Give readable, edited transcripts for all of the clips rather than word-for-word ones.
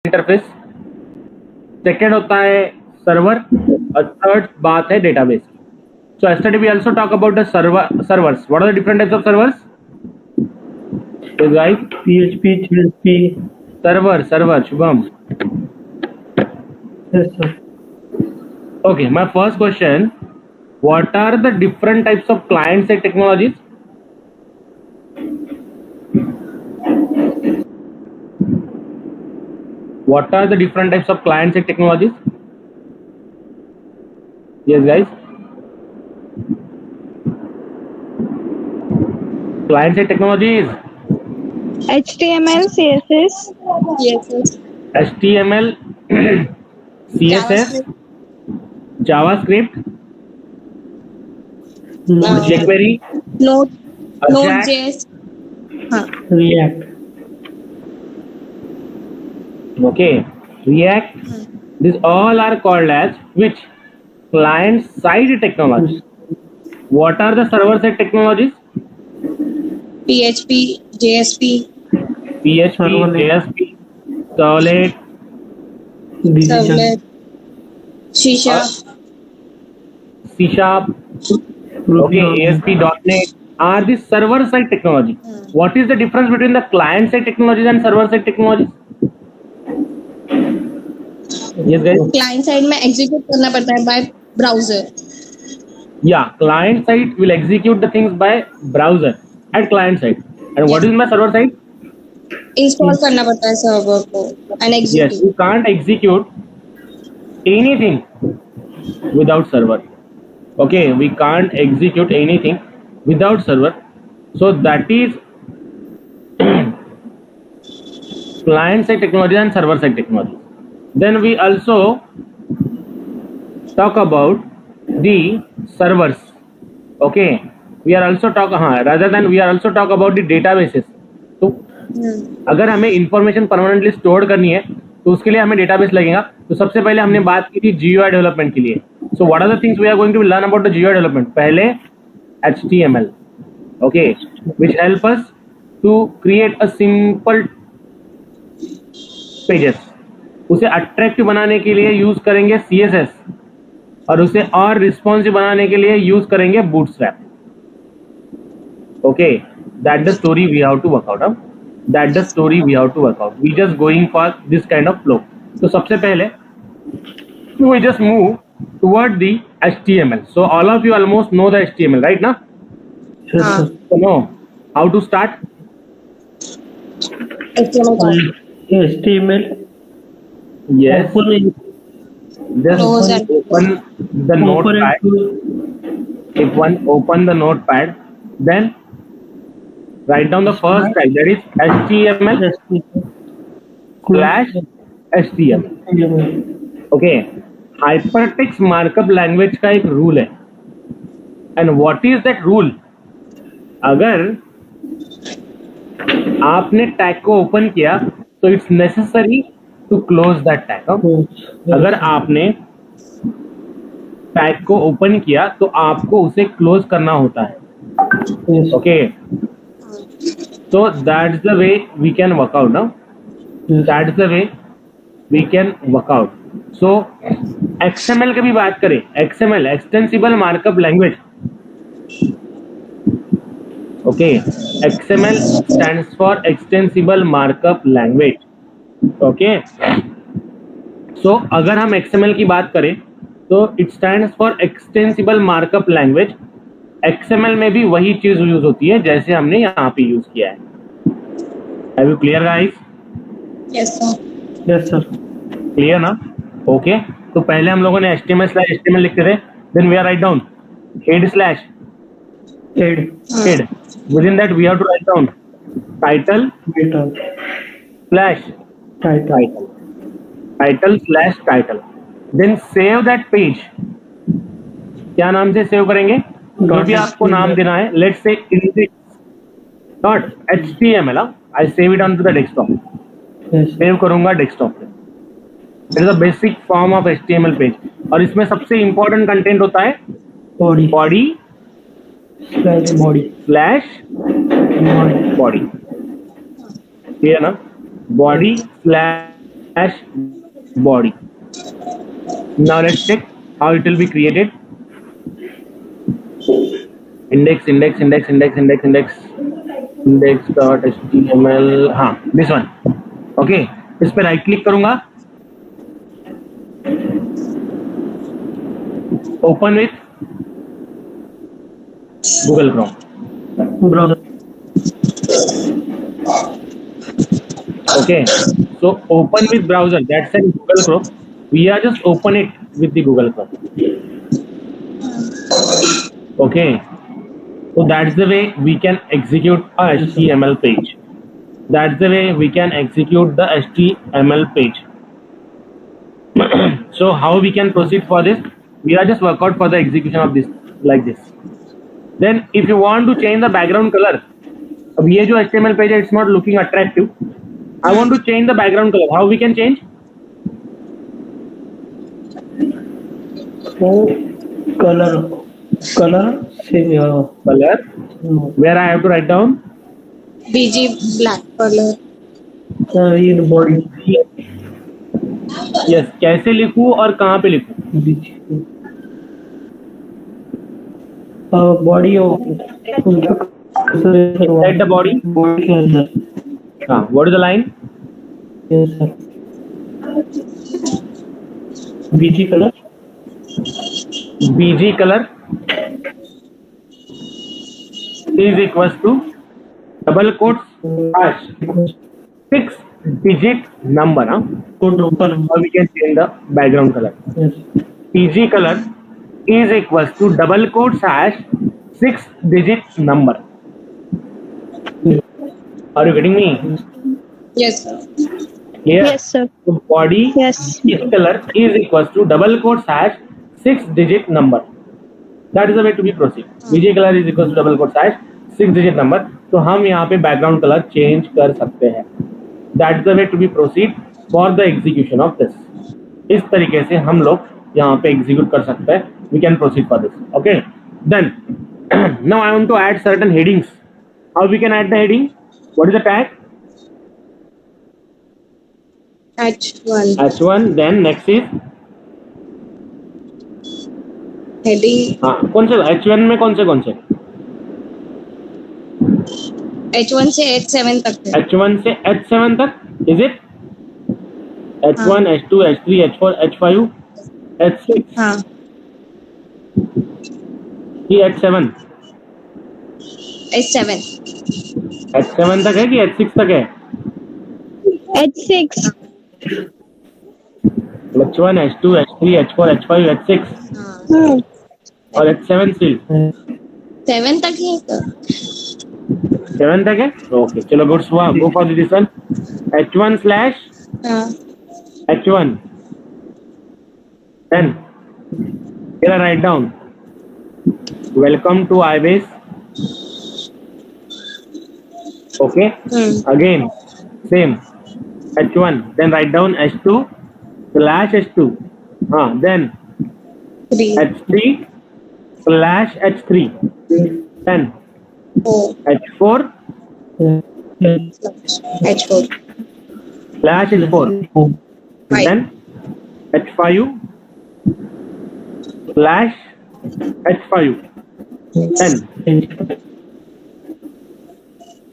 Interface, second होता है server और थर्ड बात है database. So yesterday we also talk about the servers. What are the different types of servers? Yes, guys. PHP, JSP. Server, Shubham. Yes, sir. Okay, my first question: what are the different types of client-side technologies? What are the different types of client-side technologies? Yes, guys. Client-side technologies: HTML, CSS, HTML, CSS, JavaScript, jQuery, Ajax, Node.js, React. okay, React. These all are called as which? Client-side technologies. What are the server-side technologies? PHP, JSP, PHP, Servlet. JSP, Servlet, Decision. Servlet, C#, C Sharp, Ruby okay, on ASP.NET are the server-side technology. What is the difference between the client-side technologies and server-side technologies? Yes, guys. client side में execute करना पड़ता है by browser. Yeah, client side will execute the things by browser at client side. And what is my server side? Install करना पड़ता है server को and Yes, execute. you can't execute anything without server. Okay, we can't execute anything without server. So that is client side technology and server side technology. Then we also talk about the servers. Okay, we are also talk rather than we are also talk about the databases. तो अगर हमें information permanently store करनी है तो उसके लिए हमें database लगेगा। तो सबसे पहले हमने बात की थी GUI डेवलपमेंट के लिए। So what are the things we are going to learn about the GUI development? पहले HTML, okay, which help us to create a simple pages. उसे अट्रैक्टिव बनाने के लिए यूज करेंगे CSS और उसे और रिस्पॉन्सिव बनाने के लिए यूज करेंगे bootstrap. Okay, that's the story we have to work out. That's the story we have to work out. We just going for this kind of flow. So सबसे पहले we just move toward the HTML. So all of you almost know the HTML, right? Now, Yes, sir. so know how to start. HTML. Yes, Open just Close and open the notepad. If one open the notepad, then write down the first tag, that is HTML slash HTML. Okay, hypertext markup language का एक rule है। And what is that rule? अगर आपने tag को open किया तो it's necessary to close that tag. अगर आपने टैग को ओपन किया तो आपको उसे क्लोज करना होता है। Okay, so that's the way we can work out now. That's the way we can work out. So XML की भी बात करें, XML extensible markup language. Okay, XML stands for extensible markup language. Okay, so अगर हम XML की बात करें तो it stands for extensible markup language. XML में भी वही चीज यूज होती है जैसे हमने यहाँ पे यूज किया है। Are you clear, guys? yes sir. Yes, sir. Clear ना? ओके, तो पहले हम लोगों ने HTML/HTML लिखते थे, then we are write down head/head. Within that we have to write down title slash title. Then save that page. क्या नाम से सेव करेंगे? जो भी आपको नाम देना है, let's say index.html. I save it onto the desktop. Save करूंगा डेस्कटॉप पे। It is the basic form of HTML page और इसमें सबसे इंपॉर्टेंट कंटेंट होता है बॉडी स्लैश बॉडी। ठीक है ना? Body slash dash body. Now let's check how it will be created. Index dot html. हाँ, this one. Okay, इस पे राइट क्लिक करूंगा. Open with Google Chrome. browser. Okay, so open with browser. That's in Google Chrome. We are just open it with the Google Chrome. Okay, so that's the way we can execute a HTML page. That's the way we can execute the HTML page. So how we can proceed for this? We are just work out for the execution of this like this. Then if you want to change the background color, अब ये जो HTML page है, it's not looking attractive. I want to change the background color. How we can change? So color same Color. Where I have to write down? BG black color. in body. Yes. कैसे लिखूं और कहाँ पे लिखूं? Body Inside the body. body के अंदर. हाँ. What is the line? Yes sir. BG color. BG color is equals to double quotes hash 6-digit number. Code open. Or we can change the background color. Yes. BG color is equals to double quotes hash 6-digit number. Are you getting me? Yes, sir. Clear? Yes, sir. So body Yes. BG color is equals to double quotes hash 6-digit number. That is the way to be proceed. BG color is equals to double quotes hash 6-digit number. तो हम यहाँ पे background color change कर सकते हैं. That is the way to be proceed for the execution of this. इस तरीके से हम लोग यहाँ पे execute कर सकते हैं. We can proceed for this. Okay. Then now I want to add certain headings. How we can add the heading? What is the tag? H1 H1. Then next is heading. हाँ कौन से H1 में कौन से H1 से H7 तक है. H1 से H7 तक is it? H1, H2, H3, H4, H5, H6 हाँ. कि H7? H7. H7 तक है कि H6 तक है? H6. H1, H2, H3, H4, H5, H6 Hmm. और H7 still 7 तक ही है तो. 7 तक है. Okay, चलो good. Go for this one. H1 slash हाँ. H1. Then here I write down welcome to iBase. Okay. Again same H1. Then write down H2 slash H2. Then 3. H3 slash H3. Then 4. H4 H4. slash H4. Right. Then H5 slash H5. Then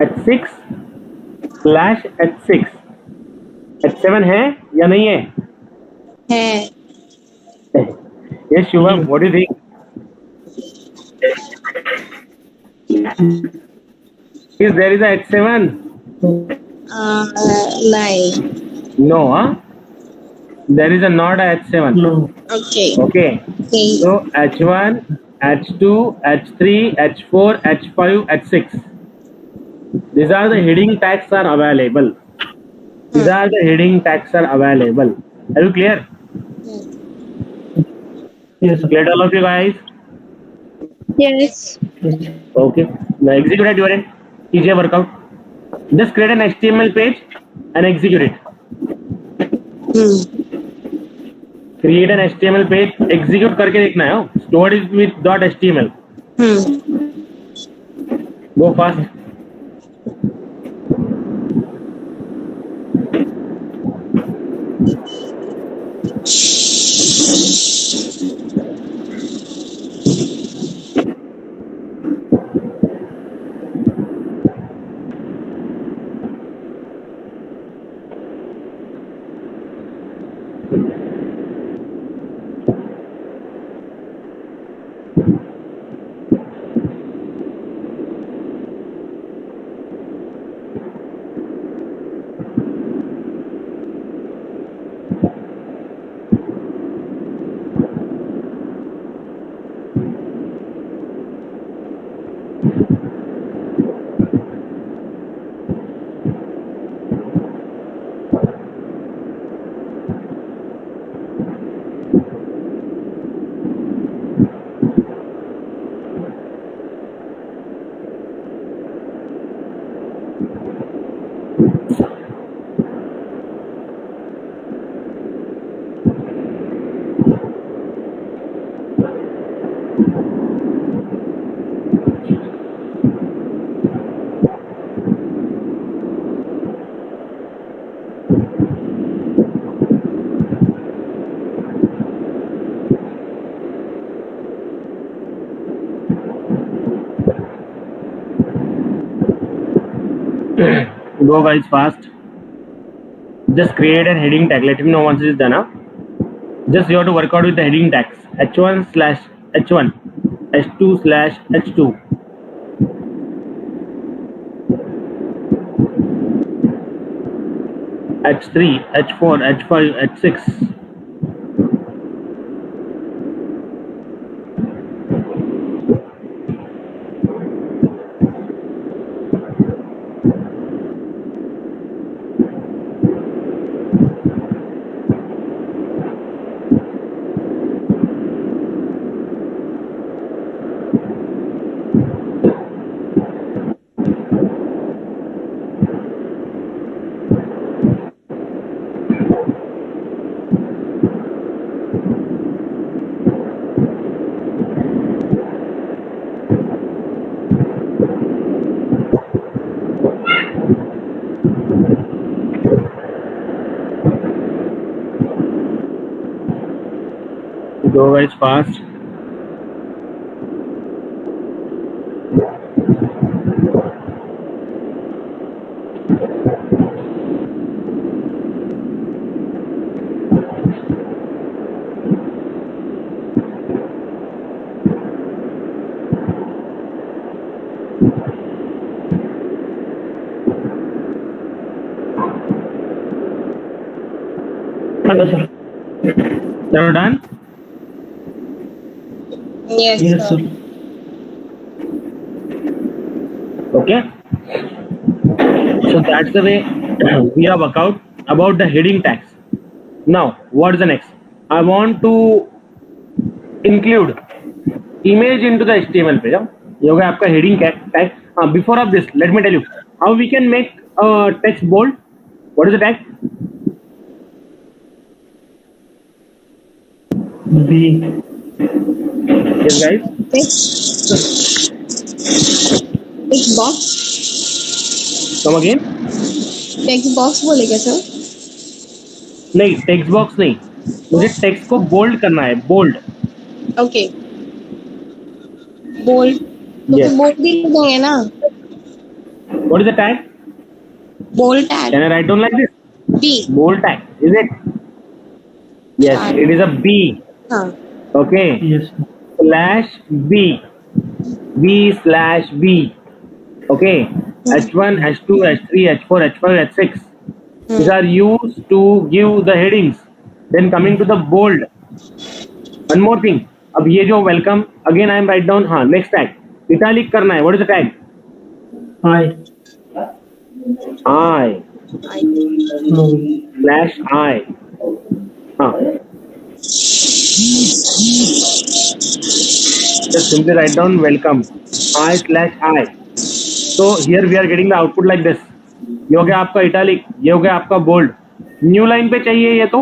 H6 slash H6. H7 है या नहीं है? है. Yes, Shubham, what do you think? Is there is a H7? Nine. No, there is a not a H7. No. Okay. Okay. So H1, H2, H3, H4, H5, H6. These are the heading tags are available. These are the heading tags are available. Are you clear? Yes sir. Clear all of you guys? Yes. Yes. Okay. Now execute at your end. Easier workout. Just create an HTML page and execute it. Create an HTML page. Execute करके देखना है. Stored it with .html. Go fast. Go guys fast. Just create a heading tag. Let me know once it is done. Huh? Just you have to work out with the heading tags. H1/H1, H2/H2. H3, H4, H5, H6. Go guys fast. Hello, sir. You're done? Yes, Yes, sir. sir. Okay. So that's the way we have worked out about the heading tags. Now, what is the next? I want to include image into the HTML page. You have आपका heading tag. Before of this, let me tell you how we can make text bold. What is the tag? B. Yes, guys. Text box Come again. Text box बोलेगा sir नहीं, text box नहीं. मुझे text को bold करना है. Bold. Okay bold तो Yes. Bold भी लिख देंगे ना What is the tag? Bold tag Can I write down like this? B Bold tag. Is it? Yes. Tag. It is a B. हाँ Okay. Yes, sir. /B. B/B. Okay. H1, H2, H3, H4, H5, H6. These are used to give the headings. Then coming to the bold. One more thing. अब ये जो welcome again I am write down. हाँ next tag. Italic करना है. What is the tag? I. I. No. /I. हाँ. Just simply write down welcome. I/I. So here we are getting the output like this. ये हो गया आपका italic, ये हो गया आपका bold. New line पे चाहिए ये तो.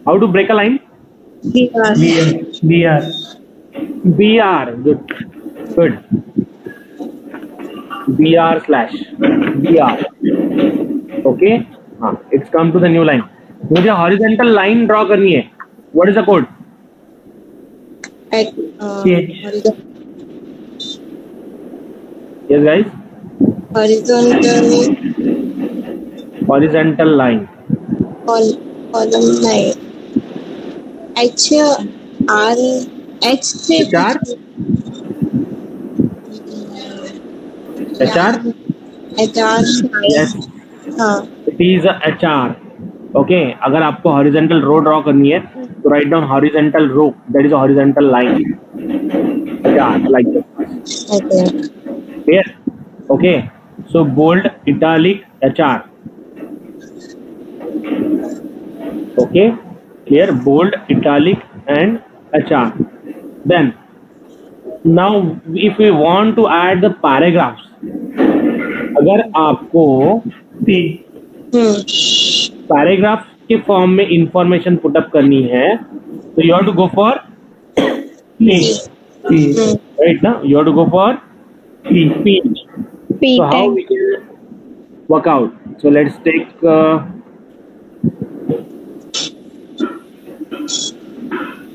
How to break a line? BR. BR. BR. Good. BR/BR. Okay. It's come to the new line. मुझे हॉरिजॉन्टल लाइन ड्रॉ करनी है. What is the code? At yes guys. horizontal horizontal line. column line. H R H से HR? HR? HR Yes. हाँ It is a HR. Okay. अगर आपको horizontal रो draw करनी है तो write down horizontal row. That is horizontal line. HR like that. okay Clear? Okay. So bold, italic, HR. Okay. Clear? Bold, italic, and HR. Then now if we want to add the paragraphs, अगर आपको P paragraph के form में information put up करनी है तो you have to go for P right ना. You have to go for P P so how tag. we can work out? So let's take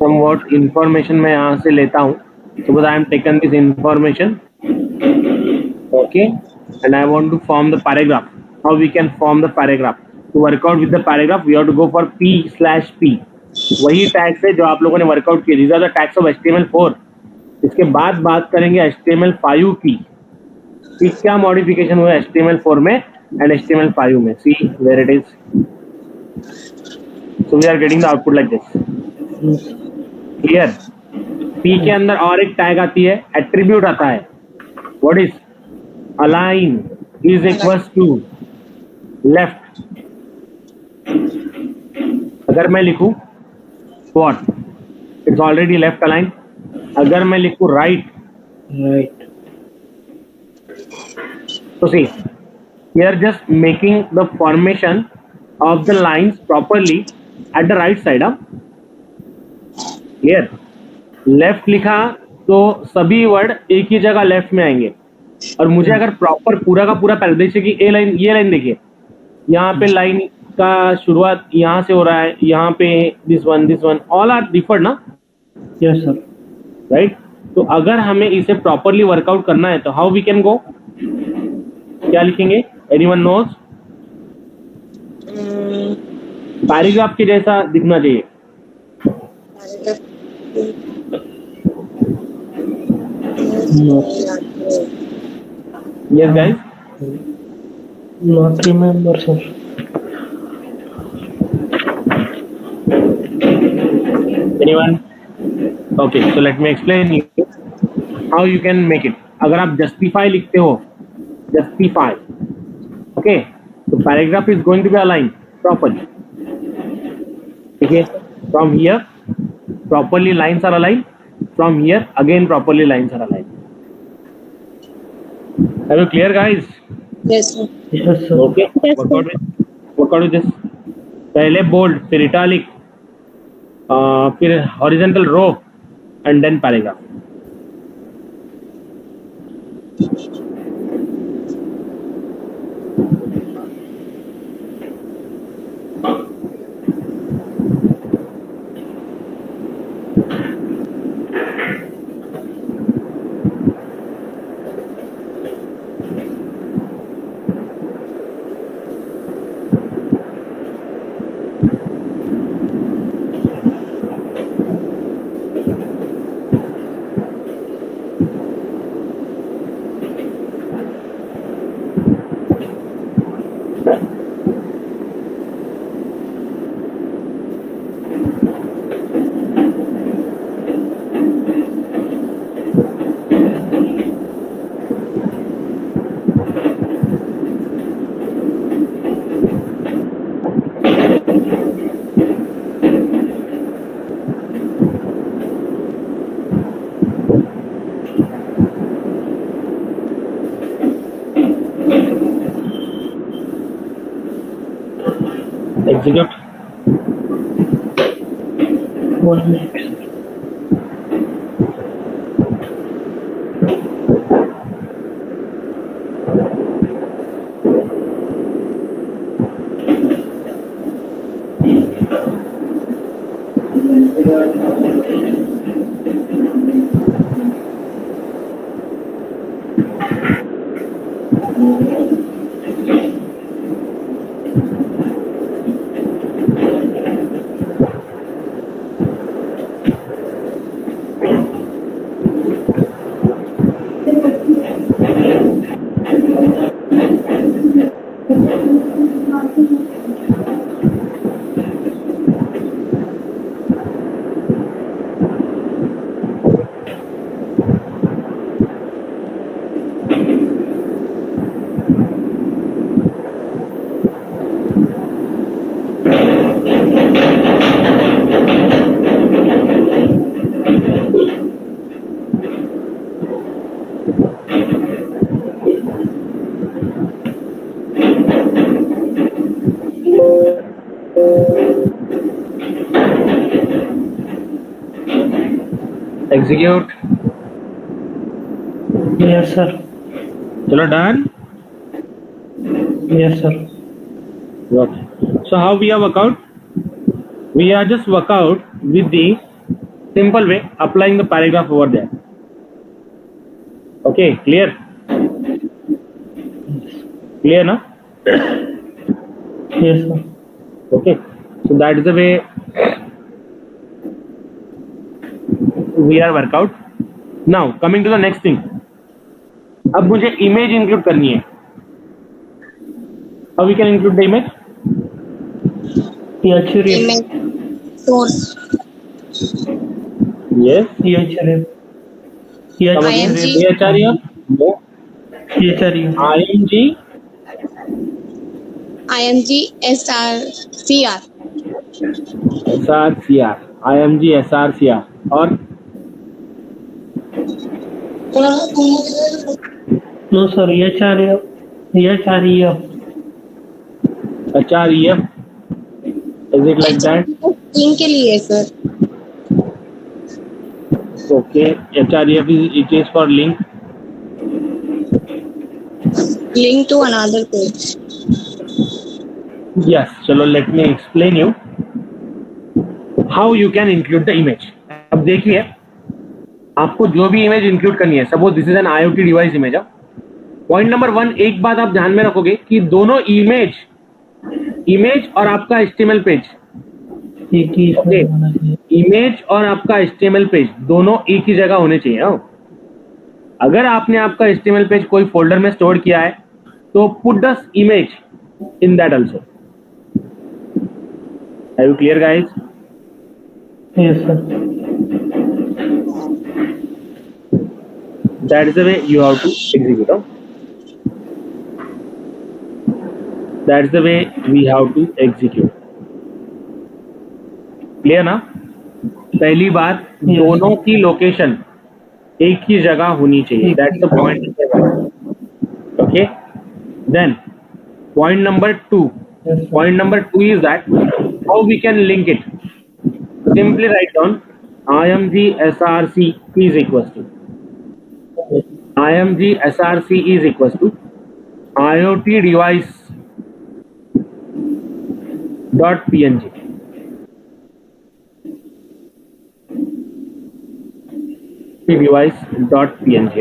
somewhat information मैं यहाँ से लेता हूँ. Suppose I am taken this information, okay, and I want to form the paragraph. How we can form the paragraph? To work out with the paragraph, we have to go for P/P. वही tags है जो आप लोगों ने workout किए. These are the tags of HTML4. इसके बाद बात करेंगे HTML5 की. कि क्या मॉडिफिकेशन हुआ HTML4 में एंड HTML5 में. See where it is. So we are getting the output like this. Clear? P के अंदर और एक टैग आती है, एट्रीब्यूट आता है. What is? Align is equals to left. अगर मैं लिखूं what? It's already left align. अगर मैं लिखूं right, right so see, we are just making the formation of the lines properly at the right side. Clear? Left लिखा तो सभी word एक ही जगह लेफ्ट में आएंगे. और मुझे अगर प्रॉपर पूरा का पूरा पैराग्राफ की ए लाइन, ये लाइन देखिए, यहाँ पे लाइन का शुरुआत यहाँ से हो रहा है, यहाँ पे this one all are differed ना. yes sir right. तो अगर हमें इसे प्रॉपरली वर्कआउट करना है तो हाउ वी कैन गो? क्या लिखेंगे? Anyone knows? पैराग्राफ के जैसा दिखना चाहिए. no yes guys. not remember sir Anyone? Okay, so let me explain you how you can make it. अगर आप justify लिखते हो, justify, okay, so paragraph is going to be aligned properly. Okay, from here properly lines are aligned. From here again properly lines are aligned. Are you clear, guys? yes sir yes sir Okay. Yes, Work out with this. पहले bold, फिर italic, फिर horizontal row, and then paragraph. Execute. 1 minute sir. Execute. Yes, sir. चलो done. Yes, sir. Okay. So how we are work out? We are just work out with the simple way, applying the paragraph over there. Okay, clear? Clear, na? Yes, sir. Okay. So that is the way we are work out. Now coming to the next thing. अब मुझे image include करनी है. How we can include the image? Href. Image source. Yes. Href. IMG. HREF? No. Href. IMG. IMG SRCR. SRCR. IMG SRCR. और No, sir. Href. Href. HREF. Is it like that? Link के लिए sir. Okay. HREF is for link. Link to another page. Yes. चलो let me explain you how you can include the image. अब देखिए आपको जो भी image include करनी है, suppose this is an IoT device image. Point number 1, एक बात आप ध्यान में रखोगे कि दोनों इमेज और आपका HTML पेज, एक ही इसमें होना चाहिए. इमेज और आपका HTML पेज दोनों एक ही जगह होने चाहिए. अगर आपने आपका HTML पेज कोई फोल्डर में स्टोर किया है तो put the image in that also. Are you clear guys? Yes, sir. That is the way you have to execute. That's the way we have to execute. Clear ना? पहली बात, Yes. दोनों की location एक ही जगह होनी चाहिए. That's the point. Okay. Then point number 2. Yes, sir. Point number 2 is that how we can link it. Simply write down IMG SRC is equals to IMG SRC is equals to IoT device dot PNG. Device dot PNG.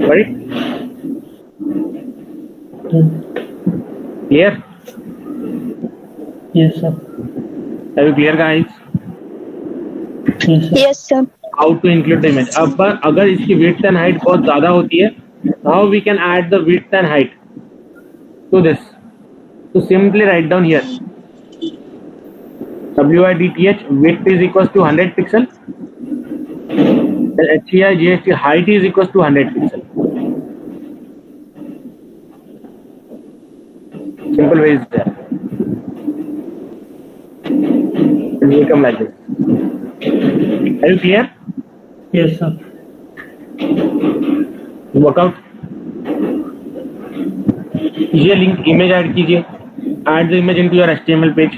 Right? Clear? Yes, sir. Are you clear, guys? Yes, sir. Yes, sir. How to include the image. अब अगर इसकी width and height बहुत ज़्यादा होती है, how we can add the width and height to this? So simply write down here. WIDTH width is equals to 100 pixel. And HEI GST height is equals to 100 pixel. Simple way is there. It will come like this. Are you clear? Yes, sir. Work out. ये link image add कीजिए. Add the image into your HTML page.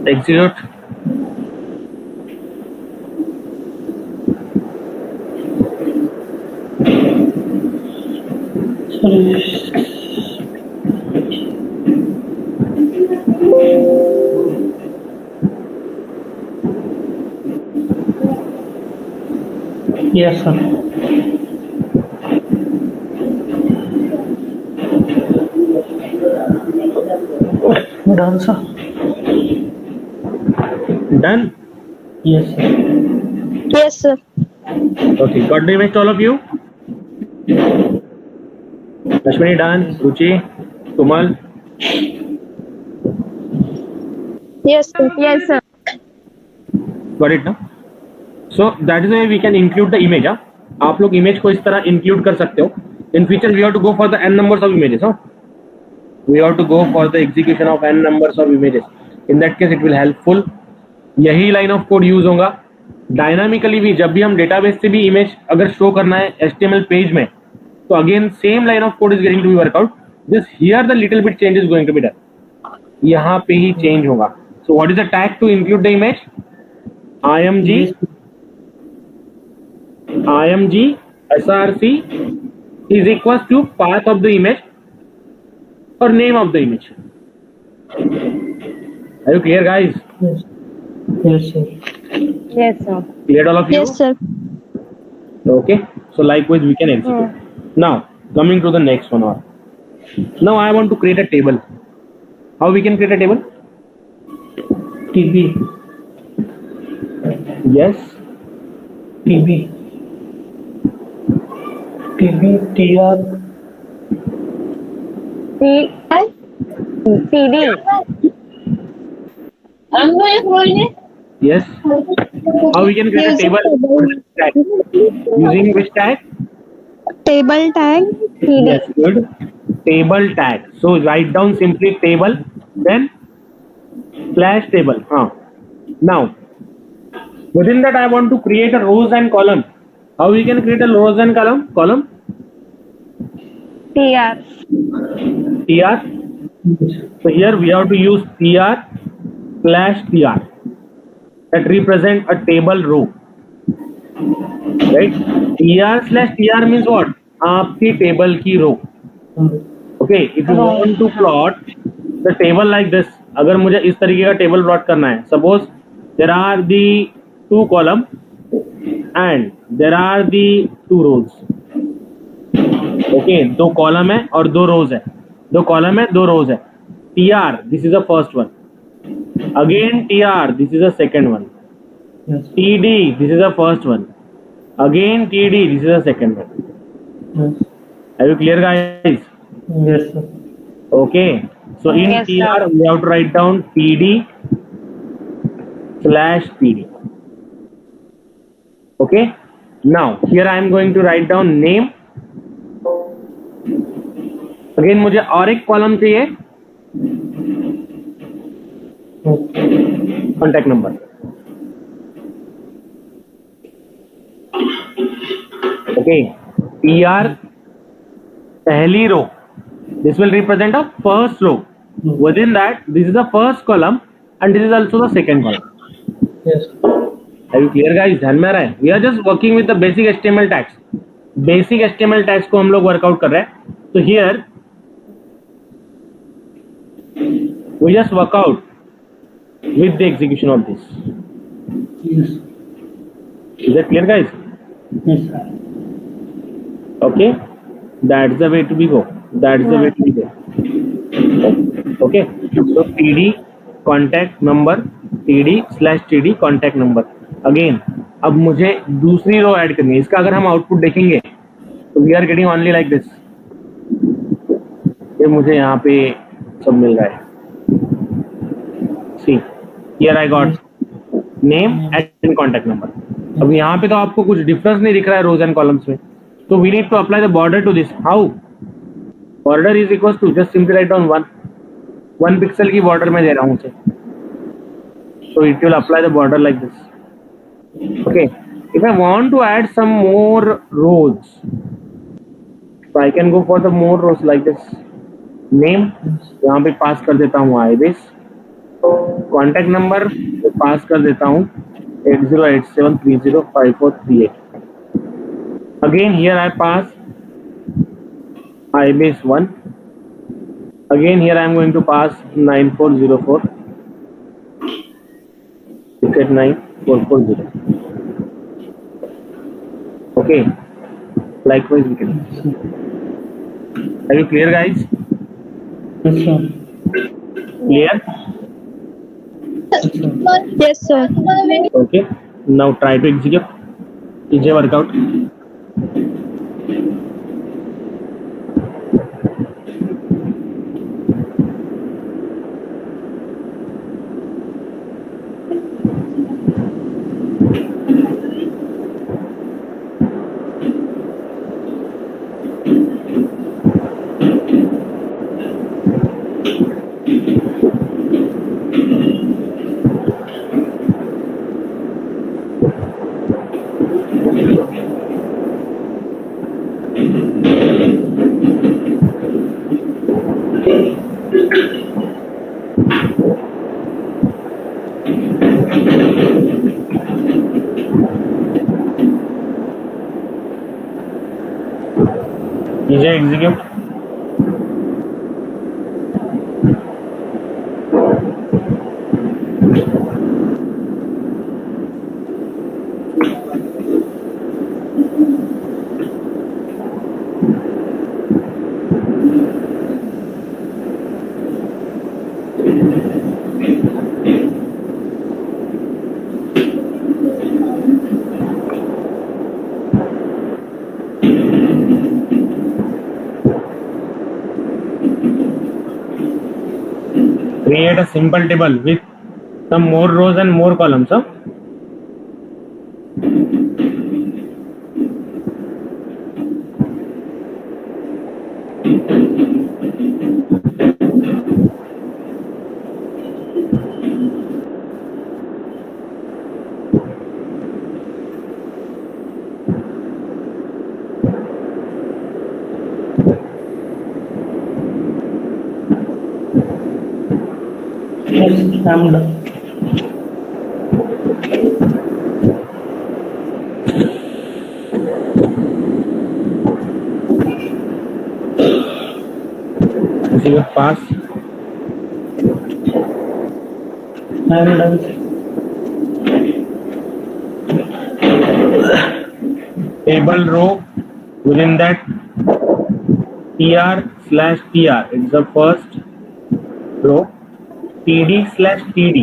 Execute. Yes, sir. Done, sir. Done. Yes, sir. Yes, sir. Okay, got the image to all of you? Ashwini done. Ruchi, Kumal. Yes, sir. Yes, sir. Got it now? So that is why we can include the image. हाँ? आप लोग image को इस तरह include कर सकते हो. In future we have to go for the n numbers of images. हाँ? We have to go for the execution of n numbers of images. In that case it will helpful. यही line of code use होगा. Dynamically भी जब भी हम database से भी image अगर show करना है HTML page में, तो again same line of code is going to be work out. Just here the little bit change is going to be done. यहाँ पे ही change होगा. So what is the tag to include the image? img src is equals to path of the image or name of the image. Are you clear, guys? Yes. Yes, sir. Yes, sir. Clear all of you? Yes, sir. Okay. So likewise we can execute. Now coming to the next one. Now I want to create a table. How we can create a table? TB. Yes. TB. TB. TR. CD. Yes. How we can create a table? Tag. Using which tag? Table tag. CD. Yes, good. Table tag. So write down simply table, then slash table. Now within that I want to create a rows and column. How we can create a rows and column? TR. TR. So here we have to use TR slash TR that represent a table row. Right? TR slash TR means what? आपकी table की row. Okay, if you want to plot the table like this, अगर मुझे इस तरीके का table plot करना है, suppose there are the 2 column and there are the 2 rows. Okay, 2 column है और 2 rows है. 2 column है, 2 rows है. TR, this is the first one. Again TR, this is the second one. Yes. TD, this is the first one. Again TD, this is the second one. Yes. Are you clear, guys? Yes, sir. Okay. So in Yes, TR sir. we have to write down TD slash TD. Okay. Now here I am going to write down name. Again मुझे और एक column चाहिए, contact number. Okay. TR पहली रो. This will represent a first row. Within that, this is the first column and this is also the second column. Yes. Are you clear, guys? ध्यान में आ रहा है? We are just working with the basic HTML tags. Basic HTML tags को हम लोग workout कर रहे हैं. So here we just work out with the execution of this. Yes. Is that clear, guys? Yes, sir. Okay, that's the way to be go. That's the way to be go. Okay, so TD contact number, TD slash TD contact number. Again, अब मुझे दूसरी रो add करनी है. इसका अगर हम output देखेंगे तो we are getting only like this. ये मुझे यहाँ पे सब मिल रहा है. See here I got name and contact number. अब यहाँ पे तो आपको कुछ डिफरेंस नहीं दिख रहा है रोज एंड कॉलम्स में. So we need to apply the border to this. How? Border is equals to just simply write down 1 pixel की border में दे रहा हूँ उसे. So it will apply the border like this. Okay. If I want to add some more rows, So I can go for the more rows like this. Name यहाँ पे पास कर देता हूँ IBIS. कॉन्टैक्ट नंबर पास कर देता हूँ 8087305438. Again here I pass IBIS 1. Again here I am going to pass 9404 689 440. Okay. Likewise we can. Are you clear, guys? Yes, sir. Clear? Yes, sir. Okay. Now try to execute. कीजिए workout. कीजिए execute. Create a simple table with some more rows and more columns. Huh? Yes, I'm done. Execute pass. I'm done. Table row within that TR/TR. It's the first row. TD/TD.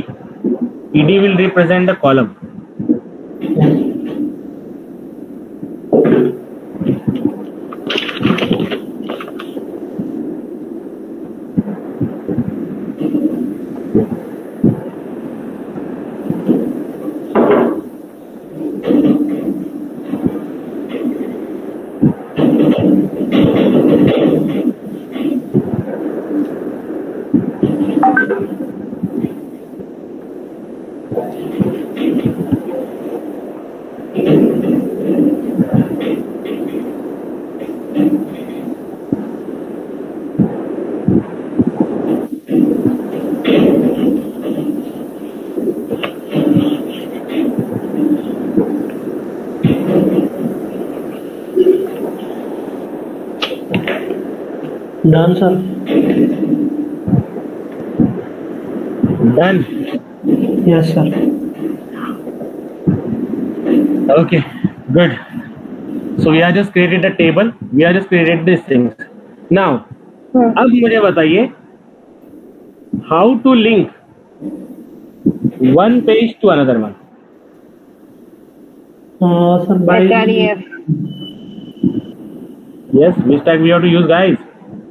TD will represent the column. Yes. Done, sir. Done. Yes, sir. Okay, good. So we have just created a table. We have just created these things. Now, अब मुझे बताइए how to link one page to another one. Sir, by HREF. Yes, which tag we have to use, guys?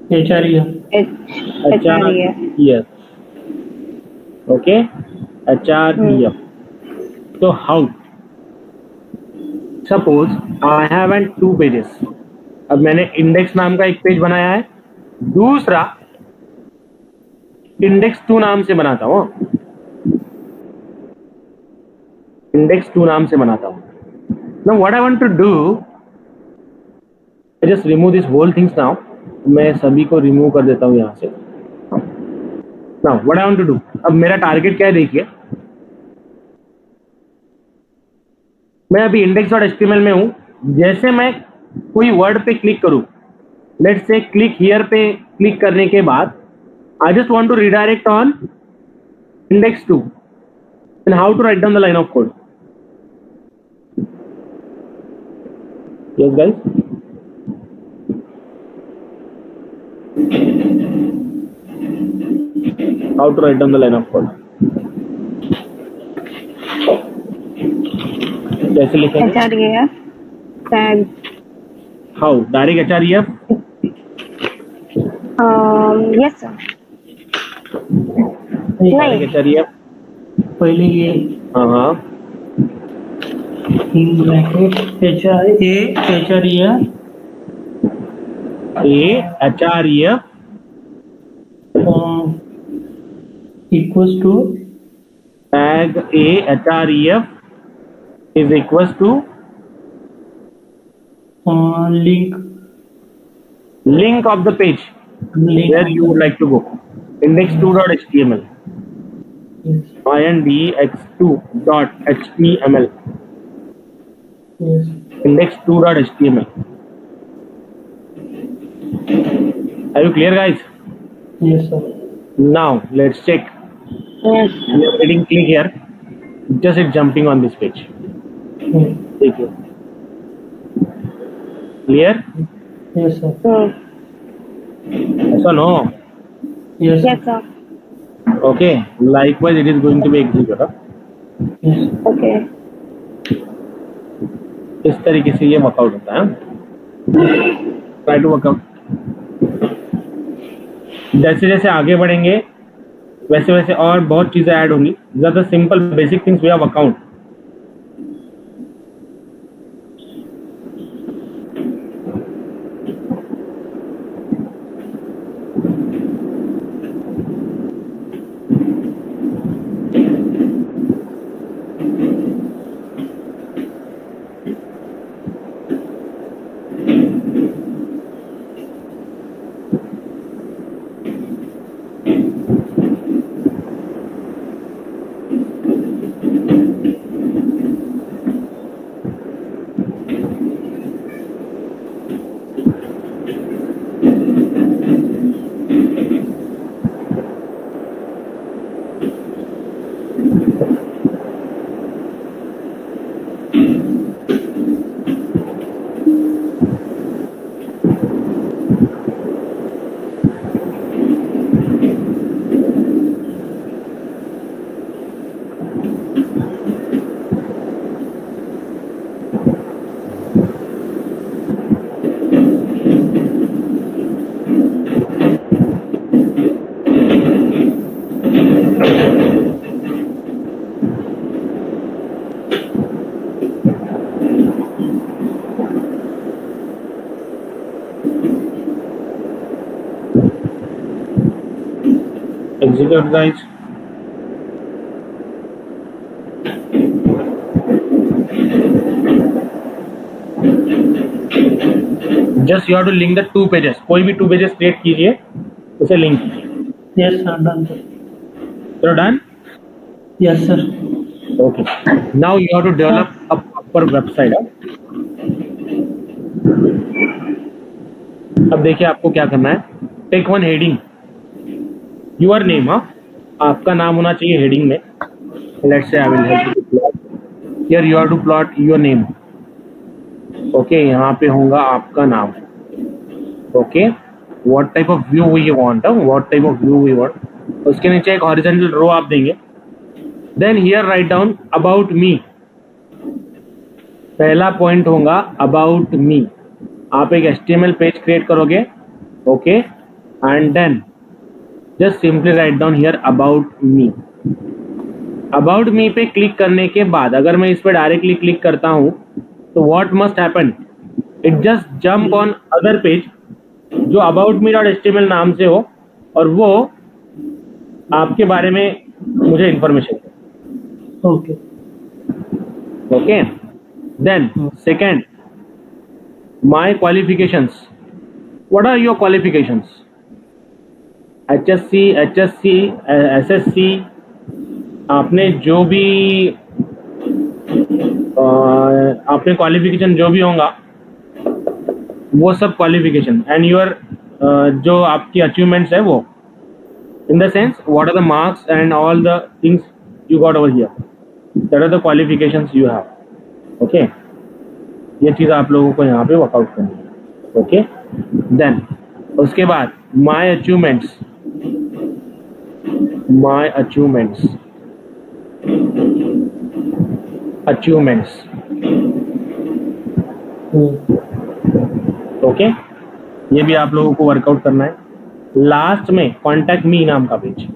HREF. HREF. Yes. Okay. HREF. So how? Suppose I have and two pages. अब मैंने index नाम का एक page बनाया है, दूसरा index 2 नाम से बनाता हूँ. इंडेक्स 2 नाम से बनाता हूँ. Now what I want to do, I just remove this whole things now. मैं सभी को रिमूव कर देता हूँ यहाँ से. Now what I want to do, अब मेरा टारगेट क्या है देखिए. मैं अभी index.html में हूँ. जैसे मैं कोई वर्ड पे क्लिक करूँ, लेट्स से क्लिक हियर पे क्लिक करने के बाद I just want to redirect on index 2. And how to write down the line of code? Yes, guys. How to write down the line of code? कैसे लिखेंगे? HREF tag. How? Direct HREF? Yes sir. नहीं, Direct HREF? पहले ये हाँ. In bracket HREF HREF equals to tag HREF is equals to link of the page where you would like to go. Index2.html. Yes. index2.html. Yes. index2.html. Are you clear, guys? Yes sir. Now let's check. Yes. We are hitting click here. Just it's jumping on this page. Take it. Clear? Yes sir. Yes or no? Yes Yes sir. Okay. Likewise, it is going to be executed. Yes. Okay. इस तरीके से ये workout होता है. Try to workout. जैसे जैसे आगे बढ़ेंगे वैसे वैसे और बहुत चीजें ऐड होंगी. ज्यादा simple basic things we have workout. Execute, guys. Just you have to link the two pages. कोई भी two pages create कीजिए, उसे link कीजिए. Yes sir. Done sir. So done? Yes sir. Okay. Now you have to develop a proper website. अब देखिए आपको क्या करना है. Take one heading. Your name, हाँ. आपका नाम होना चाहिए heading में. Let's say I will help you to plot. Here you have to plot your name. Okay, यहाँ पे होगा आपका नाम. Okay. What type of view we want? What type of view we want? उसके नीचे एक horizontal row आप देंगे. Then here write down about me. पहला पॉइंट होगा about me. आप एक HTML पेज क्रिएट करोगे. Okay. And then just simply write down here about me. About me पे क्लिक करने के बाद अगर मैं इस पे डायरेक्टली क्लिक करता हूँ तो what must happen? It just jump on other page जो about me.html नाम से हो और वो आपके बारे में मुझे information they. Okay. Okay. Then second, my qualifications. What are your qualifications? HSC, HSC, SSC, आपने जो भी आपने क्वालिफिकेशन जो भी होगा वो सब क्वालिफिकेशन एंड योर जो आपकी अचीवमेंट्स है वो in the sense what are the marks and all the things you got over here, that are the qualifications you have. Okay, ये चीज़ आप लोगों को यहाँ पे वर्कआउट करनी है. ओके, देन उसके बाद my achievements, my achievements, achievements. Okay, ये भी आप लोगों को वर्कआउट करना है. लास्ट में कॉन्टैक्ट मी नाम का page,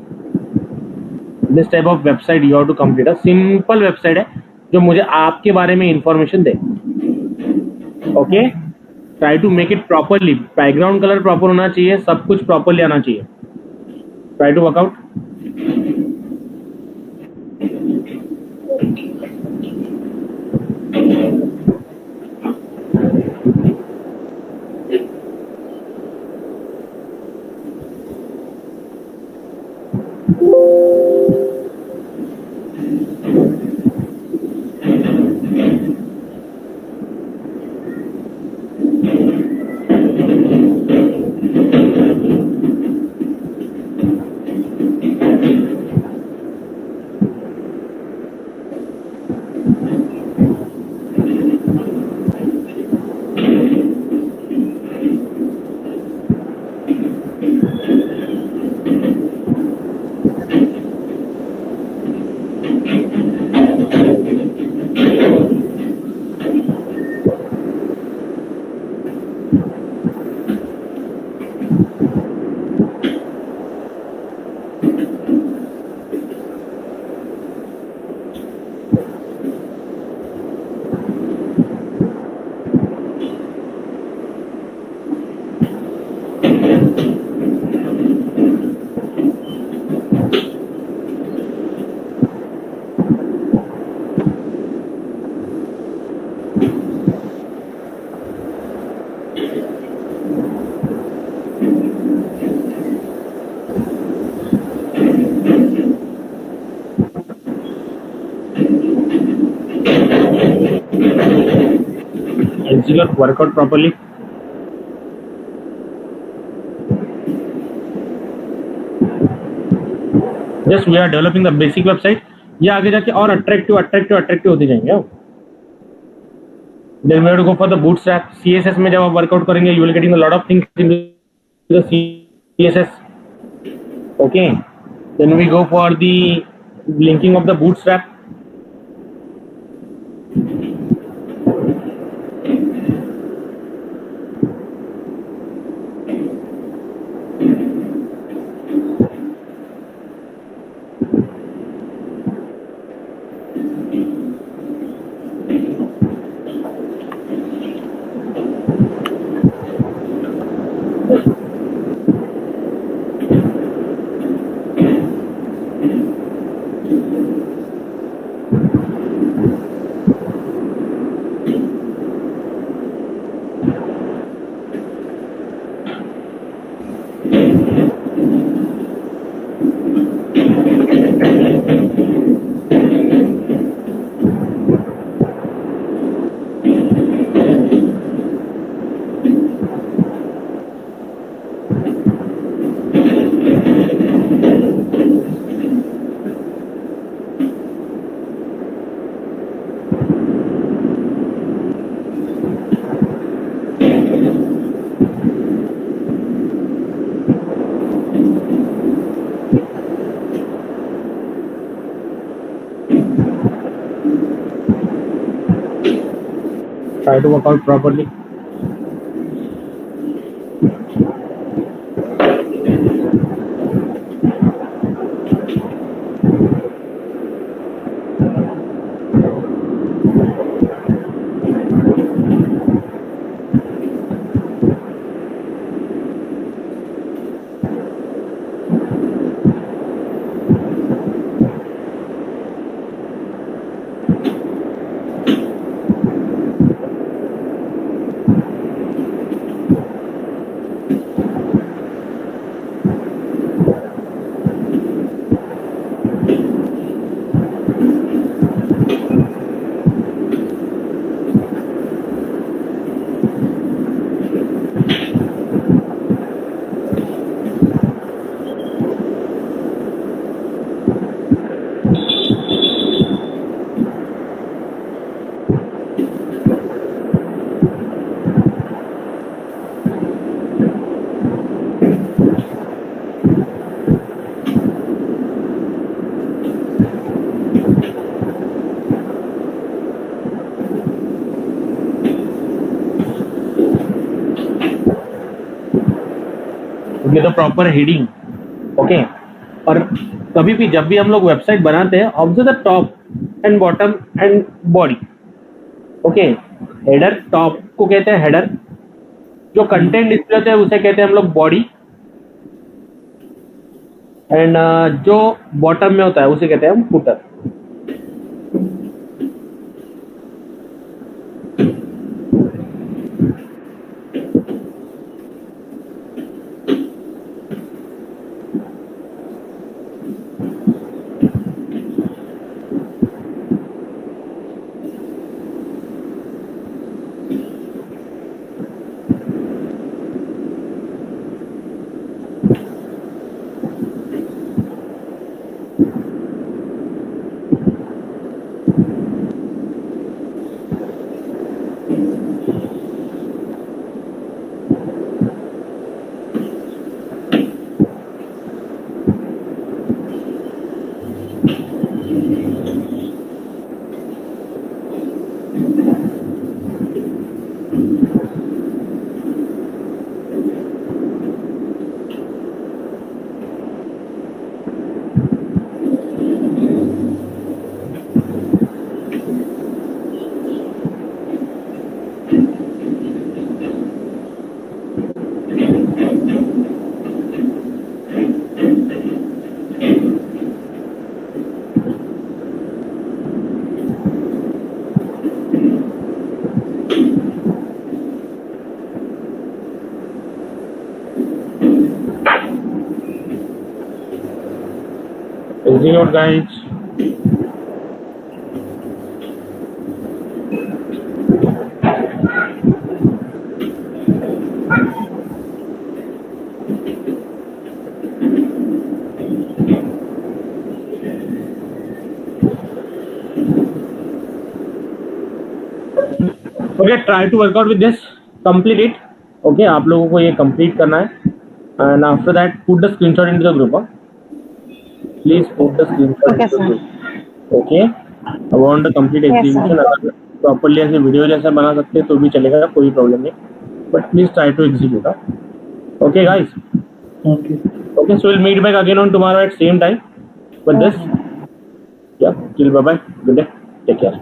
this type of website you have to complete. A simple website है जो मुझे आपके बारे में इंफॉर्मेशन दे. Okay, try to make it properly. Background colour proper होना चाहिए, सब कुछ प्रॉपरली आना चाहिए. Try to workout. Execute workout properly. Just we are developing the basic website. ये आगे जाके और अट्रैक्टिव होते जाएंगे. Then we have to go for the bootstrap. CSS में जब आप वर्कआउट करेंगे you will getting a lot of things in the CSS. Okay. Then we go for the linking of the bootstrap. Try to work out properly. With the proper heading, okay. और कभी भी जब भी हम लोग website बनाते हैं, observe the top and bottom and body, okay. Header, top को कहते हैं हेडर, जो कंटेंट डिस्प्ले होता है उसे कहते हैं हम लोग बॉडी, एंड जो बॉटम में होता है उसे कहते हैं हम footer. Execute, guys. Okay, try to work out with this. Complete it. Okay, आप लोगों को ये complete करना है. And after that, put the screenshot into the group. Please put the screenshot Okay, into the sir. group. Okay. I want the complete Yes, execution. अगर properly ऐसे video जैसा बना सकते हैं तो भी चलेगा, कोई प्रॉब्लम नहीं. But please try to execute. Okay, guys. Okay. Okay, so we'll meet back again on tomorrow at same time. With this, yeah. Till bye bye. Good day. Take care.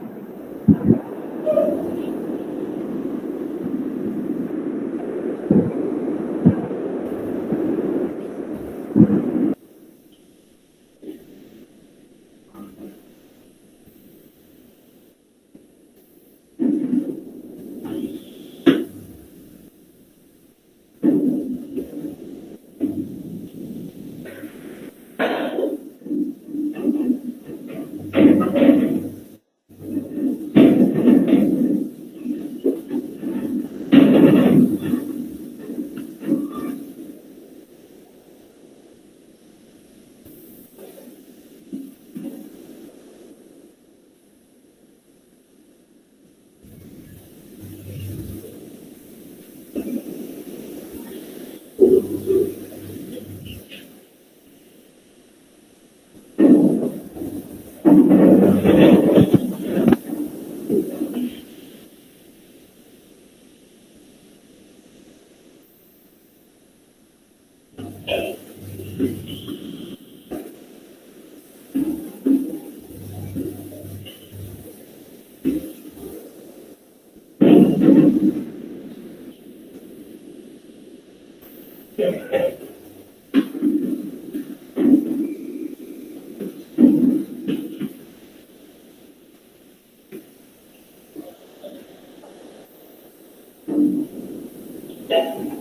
Yeah.